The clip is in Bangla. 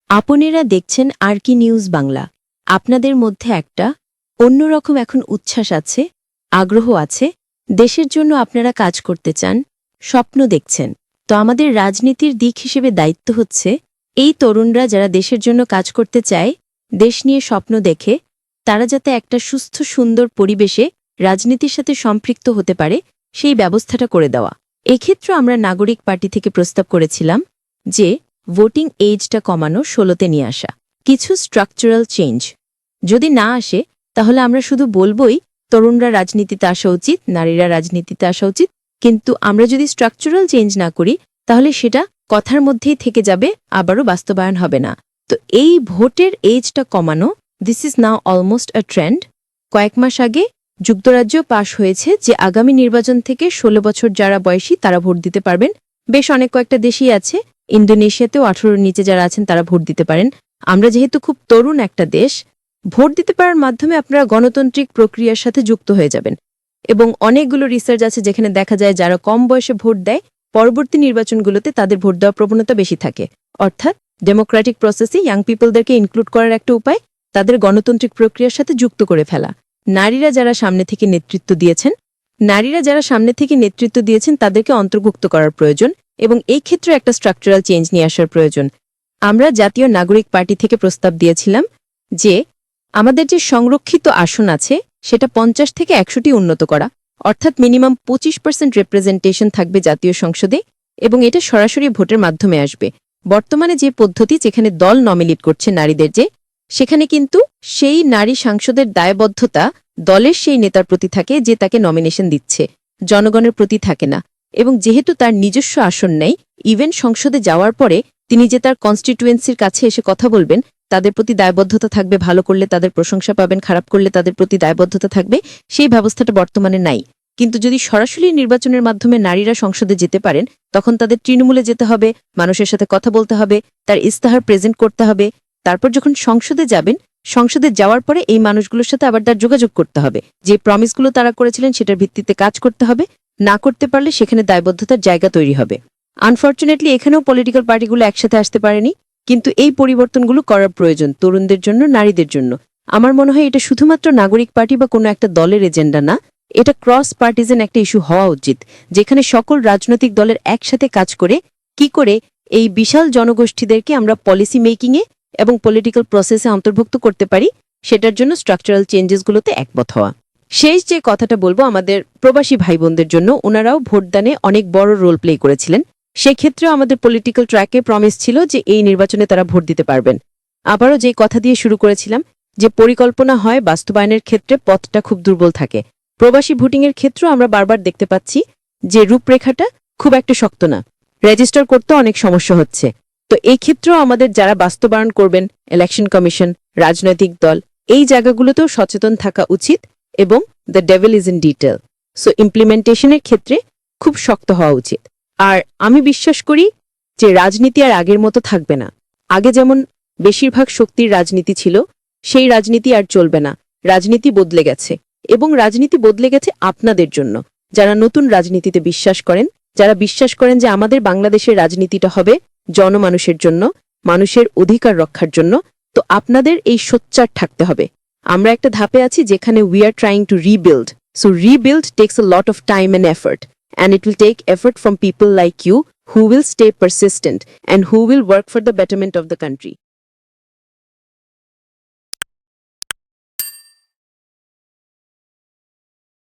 আপনেরা দেখছেন আর কি নিউজ বাংলা। আপনাদের মধ্যে একটা অন্যরকম এখন উচ্ছ্বাস আছে, আগ্রহ আছে, দেশের জন্য আপনারা কাজ করতে চান, স্বপ্ন দেখছেন। তো আমাদের রাজনীতির দিক হিসেবে দায়িত্ব হচ্ছে এই তরুণরা যারা দেশের জন্য কাজ করতে চায়, দেশ নিয়ে স্বপ্ন দেখে, তারা যাতে একটা সুস্থ সুন্দর পরিবেশে রাজনীতির সাথে সম্পৃক্ত হতে পারে সেই ব্যবস্থাটা করে দেওয়া। এক্ষেত্রে আমরা নাগরিক পার্টি থেকে প্রস্তাব করেছিলাম যে ভোটিং এজটা কমানো 16তে নিয়ে আসা, কিছু স্ট্রাকচারাল চেঞ্জ যদি না আসে তাহলে আমরা শুধু বলবই তরুণরা রাজনীতিতে আসা উচিত, নারীরা রাজনীতিতে আসা উচিত, কিন্তু আমরা যদি স্ট্রাকচারাল চেঞ্জ না করি তাহলে সেটা কথার মধ্যেই থেকে যাবে, আবারও বাস্তবায়ন হবে না। তো এই ভোটের এজটা কমানো, this is now almost a trend. কয়েক মাস আগে যুক্তরাজ্য পাশ হয়েছে যে আগামী নির্বাচন থেকে 16 বছর যারা বয়সী তারা ভোট দিতে পারবেন। বেশ অনেক কয়েকটা দেশই আছে, ইন্দোনেশিয়াতেও 18-র নিচে যারা আছেন তারা ভোট দিতে পারেন। আমরা যেহেতু খুব তরুণ একটা দেশ, ভোট দিতে পারার মাধ্যমে আপনারা গণতান্ত্রিক প্রক্রিয়ার সাথে যুক্ত হয়ে যাবেন। এবং অনেকগুলো রিসার্চ আছে যেখানে দেখা যায় যারা কম বয়সে ভোট দেয় পরবর্তী নির্বাচনগুলোতে তাদের ভোট দেওয়ার প্রবণতা বেশি থাকে। অর্থাৎ ডেমোক্রেটিক প্রসেসে ইয়াং পিপলদেরকে ইনক্লুড করার একটা উপায় তাদের গণতান্ত্রিক প্রক্রিয়ার সাথে যুক্ত করে ফেলা। নারীরা যারা সামনে থেকে নেতৃত্ব দিয়েছেন তাদেরকে অন্তর্ভুক্ত করার প্রয়োজন এবং এই ক্ষেত্রে একটা স্ট্রাকচারাল চেঞ্জ নিয়ে আসার প্রয়োজন। আমরা জাতীয় নাগরিক পার্টি থেকে প্রস্তাব দিয়েছিলাম যে আমাদের যে সংরক্ষিত আসন আছে সেটা 50 থেকে 100টি উন্নত করা, অর্থাৎ মিনিমাম 25% রিপ্রেজেন্টেশন থাকবে জাতীয় সংসদে এবং এটা সরাসরি ভোটের মাধ্যমে আসবে। বর্তমানে যে পদ্ধতি যেখানে দল নমিনেট করছে নারীদের, সেখানে কিন্তু সেই নারী সাংসদের দায়বদ্ধতা দলের সেই নেতার প্রতি থাকে যে তাকে নমিনেশন দিচ্ছে, জনগণের প্রতি থাকে না। এবং যেহেতু তার নিজস্ব আসন নেই, ইভেন সংসদে যাওয়ার পরে তিনি যে তার কনস্টিটুয়েন্সির কাছে এসে কথা বলবেন, তাদের প্রতি দায়বদ্ধতা থাকবে, ভালো করলে তাদের প্রশংসা পাবেন, খারাপ করলে তাদের প্রতি দায়বদ্ধতা থাকবে, সেই ব্যবস্থাটা বর্তমানে নাই। কিন্তু যদি সরাসরি নির্বাচনের মাধ্যমে নারীরা সংসদে যেতে পারেন তখন তাদের তৃণমূলে যেতে হবে, মানুষের সাথে কথা বলতে হবে, তার ইস্তাহার প্রেজেন্ট করতে হবে। তারপর যখন সংসদে যাবেন, সংসদে যাওয়ার পরে এই মানুষগুলোর সাথে আবার তার যোগাযোগ করতে হবে, যে প্রমিসগুলো তারা করেছিলেন সেটার ভিত্তিতে কাজ করতে হবে। না করতে পারলে সেখানে দায়বদ্ধতার জায়গা তৈরি হবে। আনফর্চুনেটলি এখানেও পলিটিক্যাল পার্টিগুলো একসাথে আসতে পারেনি, কিন্তু এই পরিবর্তনগুলো করার প্রয়োজন তরুণদের জন্য, নারীদের জন্য। আমার মনে হয় এটা শুধুমাত্র নাগরিক পার্টি বা কোনো একটা দলের এজেন্ডা না, এটা ক্রস পার্টিজান একটা ইস্যু হওয়া উচিত, যেখানে সকল রাজনৈতিক দলের একসাথে কাজ করে কি করে এই বিশাল জনগোষ্ঠীদেরকে আমরা পলিসি মেকিংয়ে এবং পলিটিক্যাল প্রসেসে অন্তর্ভুক্ত করতে পারি, সেটার জন্য স্ট্রাকচারাল চেঞ্জেসগুলোতে একমত হওয়া। শেষ যে কথাটা বলবো আমাদের প্রবাসী ভাই বোনদের জন্য, ওনারাও ভোটদানে অনেক বড় রোল প্লে করেছিলেন। সেক্ষেত্রেও আমাদের পলিটিক্যাল ট্র্যাকে প্রমিস ছিল যে এই নির্বাচনে তারা ভোট দিতে পারবেন। আবারও যে কথা দিয়ে শুরু করেছিলাম যে পরিকল্পনা হয়, বাস্তবায়নের ক্ষেত্রে পথটা খুব দুর্বল থাকে। প্রবাসী ভোটিংয়ের ক্ষেত্রেও আমরা বারবার দেখতে পাচ্ছি যে রূপরেখাটা খুব একটা শক্ত না, রেজিস্টার করতে অনেক সমস্যা হচ্ছে। তো এই ক্ষেত্রেও আমাদের যারা বাস্তবায়ন করবেন, ইলেকশন কমিশন, রাজনৈতিক দল, এই জায়গাগুলোতেও সচেতন থাকা উচিত এবং the devil is in detail. So ইমপ্লিমেন্টেশনের ক্ষেত্রে খুব শক্ত হওয়া উচিত। আর আমি বিশ্বাস করি যে রাজনীতি আর আগের মতো থাকবে না। আগে যেমন বেশিরভাগ শক্তির রাজনীতি ছিল, সেই রাজনীতি আর চলবে না। রাজনীতি বদলে গেছে এবং রাজনীতি বদলে গেছে আপনাদের জন্য, যারা নতুন রাজনীতিতে বিশ্বাস করেন, যারা বিশ্বাস করেন যে আমাদের বাংলাদেশের রাজনীতিটা হবে জনমানুষের জন্য, মানুষের অধিকার রক্ষার জন্য। তো আপনাদের এই সোচ্চার থাকতে হবে। আমরা একটা ধাপে আছি যেখানে we are trying to rebuild. So rebuild tax a lot of time and effort, and it will take effort from people like you who will stay persistent and who will work for the betterment of the country.